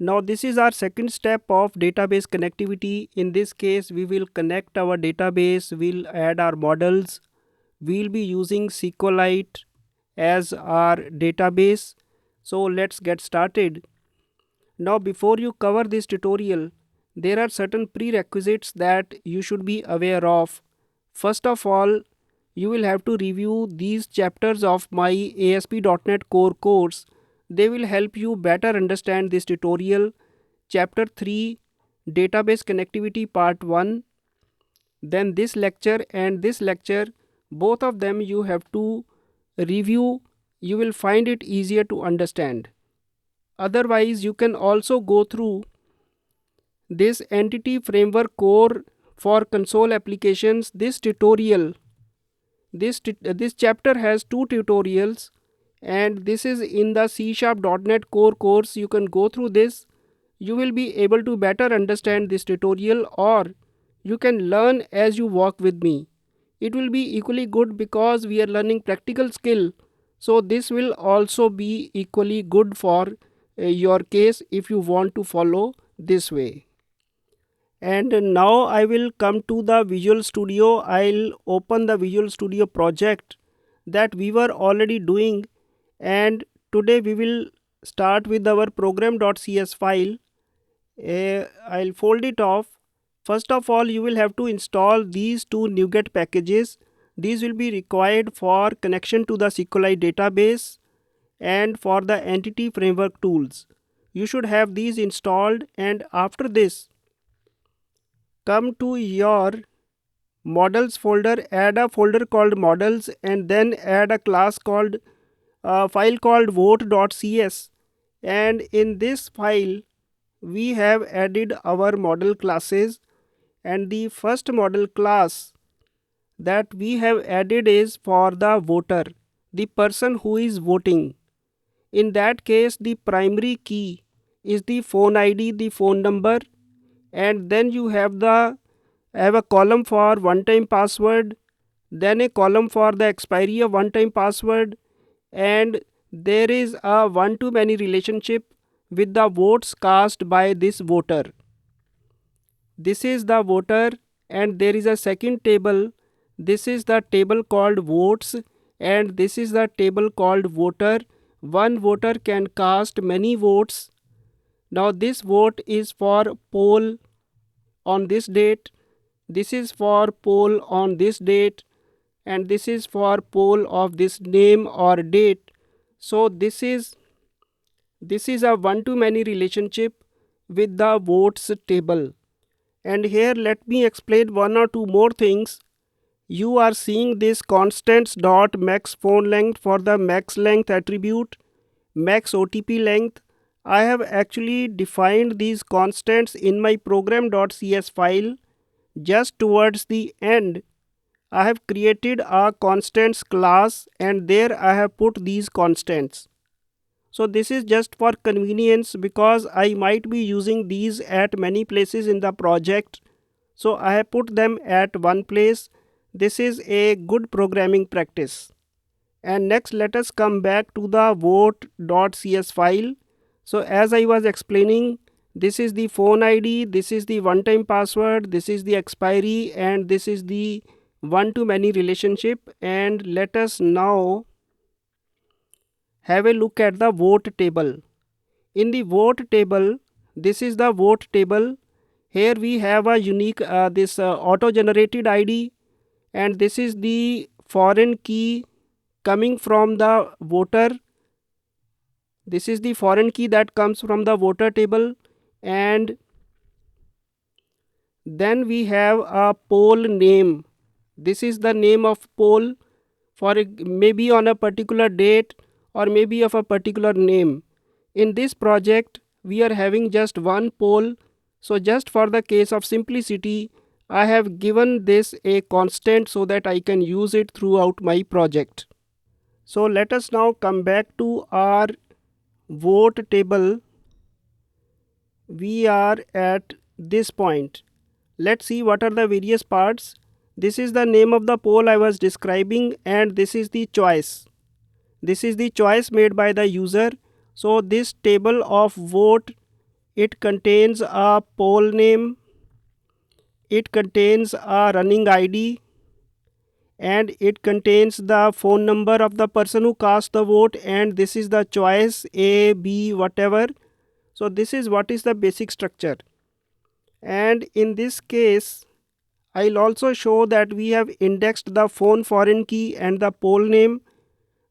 Now this is our second step of database connectivity. In this case, we will connect our database, we'll add our models, we'll be using Sqlite as our database. So let's get started. Now before you cover this tutorial, there are certain prerequisites that you should be aware of. First of all, you will have to review these chapters of my ASP.NET Core course. They will help you better understand this tutorial. Chapter 3, Database Connectivity Part 1. Then this lecture and this lecture, both of them you have to review. You will find it easier to understand. Otherwise, you can also go through this Entity Framework Core for console applications. This chapter has two tutorials, and this is in the C#.NET Core course. You can go through this. You will be able to better understand this tutorial, or you can learn as you walk with me. It will be equally good because we are learning practical skill. So this will also be equally good for your case if you want to follow this way. And now I will come to the Visual Studio. I'll open the Visual Studio project that we were already doing, and today we will start with our program.cs file. I'll fold it off. First of all, you will have to install these two NuGet packages. These will be required for connection to the Sqlite database and for the entity framework tools. You should have these installed, and after this, come to your models folder, add a folder called models, and then add a class called file called vote.cs. And in this file, we have added our model classes, and the first model class that we have added is for the voter, the person who is voting. In that case, the primary key is the phone ID, the phone number, and then you have a column for one-time password, then a column for the expiry of one-time password, and there is a one-to-many relationship with the votes cast by this voter. This is the voter, and there is a second table. This is the table called votes, and this is the table called voter. One voter can cast many votes. Now this vote is for poll on this date, this is for poll on this date, and this is for poll of this name or date. So this is a one-to-many relationship with the votes table. And here let me explain one or two more things. You are seeing this constants dot max phone length for the max length attribute, max OTP length. I have actually defined these constants in my program.cs file. Just towards the end, I have created a constants class, and there I have put these constants. So this is just for convenience because I might be using these at many places in the project. So I have put them at one place. This is a good programming practice. And next, let us come back to the vote.cs file. So as I was explaining, this is the phone ID, this is the one-time password, this is the expiry, and this is the one-to-many relationship. And let us now have a look at the vote table. In the vote table, this is the vote table. Here we have a unique auto-generated ID, and this is the foreign key coming from the voter. This is the foreign key that comes from the voter table, and then we have a poll name. This is the name of poll for maybe on a particular date or maybe of a particular name. In this project, we are having just one poll. So just for the case of simplicity, I have given this a constant so that I can use it throughout my project. So let us now come back to our vote table. We are at this point. Let's see what are the various parts. This is the name of the poll I was describing, and this is the choice. This is the choice made by the user. So this table of vote It contains a poll name, it contains a running ID, and it contains the phone number of the person who cast the vote, and this is the choice A, B, whatever. So this is what is the basic structure. And in this case, I'll also show that we have indexed the phone foreign key and the poll name.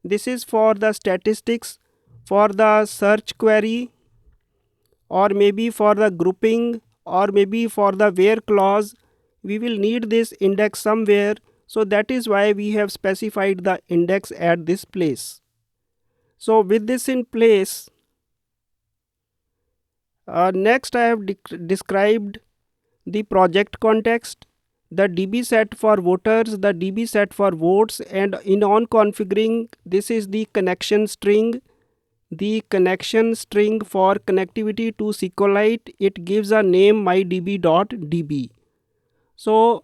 This is for the statistics, for the search query, or maybe for the grouping, or maybe for the where clause. We will need this index somewhere. So that is why we have specified the index at this place. So with this in place, next I have described the project context, the DB set for voters, the DB set for votes, and in on configuring, this is the connection string. The connection string for connectivity to Sqlite, it gives a name mydb.db. So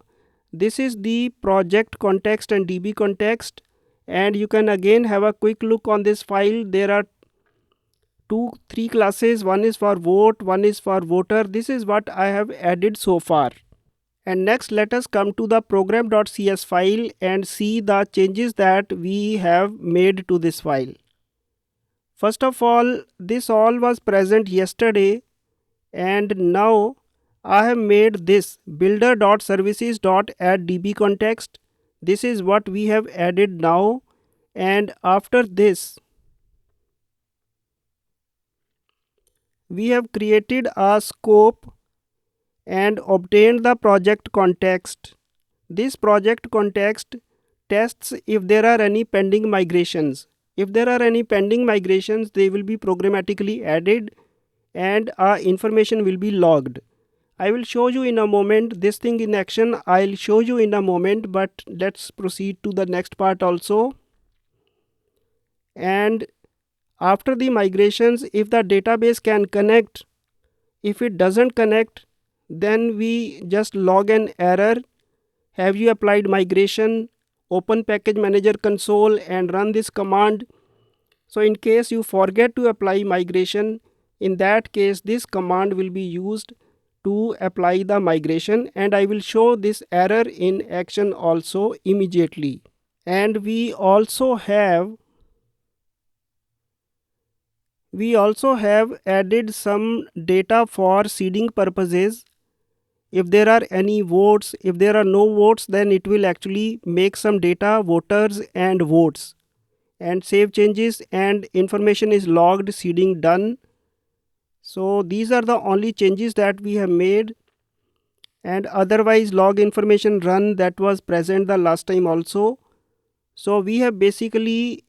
this is the project context and DB context, and you can again have a quick look on this file. There are three classes. One is for vote, one is for voter. This is what I have added so far. And next, let us come to the program.cs file and see the changes that we have made to this file. First of all, this all was present yesterday, and now I have made this builder.services.addDB context. This is what we have added now, and after this, we have created a scope and obtained the project context. This project context tests if there are any pending migrations. If there are any pending migrations, they will be programmatically added and information will be logged. I will show you in a moment this thing in action. I'll show you in a moment, but let's proceed to the next part also. And after the migrations, if the database can connect, if it doesn't connect, then we just log an error. Have you applied migration? Open package manager console and run this command. So in case you forget to apply migration, in that case this command will be used to apply the migration, and I will show this error in action also immediately. And we also have added some data for seeding purposes. If there are any votes, if there are no votes, then it will actually make some data, voters and votes, and save changes, and information is logged, seeding done. So these are the only changes that we have made, and otherwise log information run, that was present the last time also. So we have basically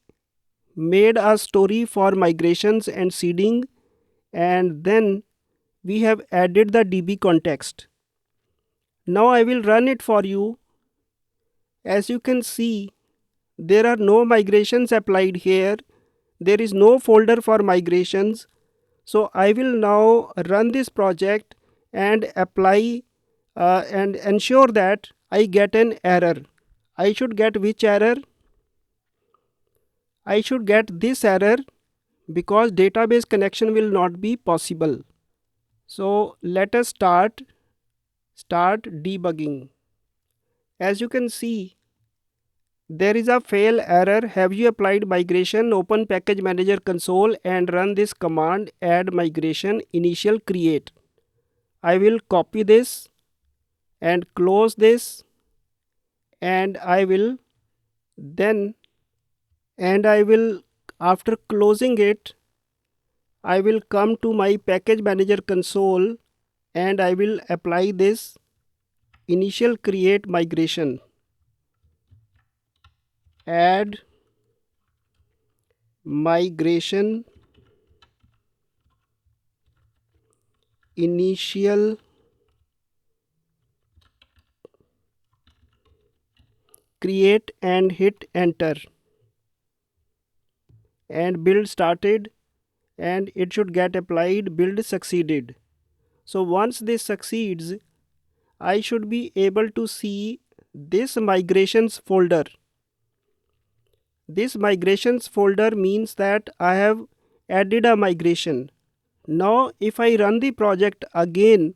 made a story for migrations and seeding, and then we have added the DB context. Now I will run it for you. As you can see, there are no migrations applied here. There is no folder for migrations. So I will now run this project and apply and ensure that I get an error. I should get which error? I should get this error because database connection will not be possible. So let us start debugging. As you can see, there is a fail error. Have you applied migration? Open package manager console and run this command, add migration initial create. I will copy this and close this, and I will after closing it, I will come to my package manager console and I will apply this initial create migration. Add migration initial create and hit enter, and build started, and it should get applied. Build succeeded. So once this succeeds, I should be able to see this migrations folder. This migrations folder means that I have added a migration. Now if I run the project again,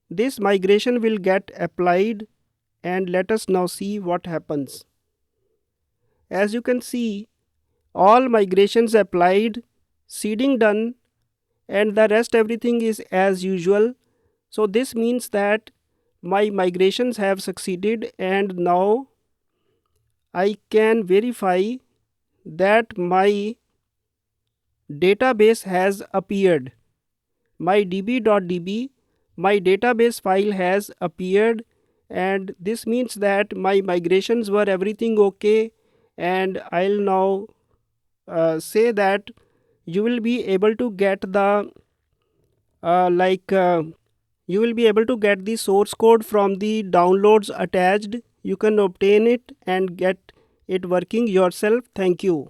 this migration will get applied, and let us now see what happens. As you can see, all migrations applied, seeding done, and the rest everything is as usual. So this means that my migrations have succeeded, and now I can verify that my database has appeared. My db.db, my database file has appeared, and this means that my migrations were everything okay. And I'll now say that you will be able to get the you will be able to get the source code from the downloads attached. You can obtain it and get it working yourself. Thank you.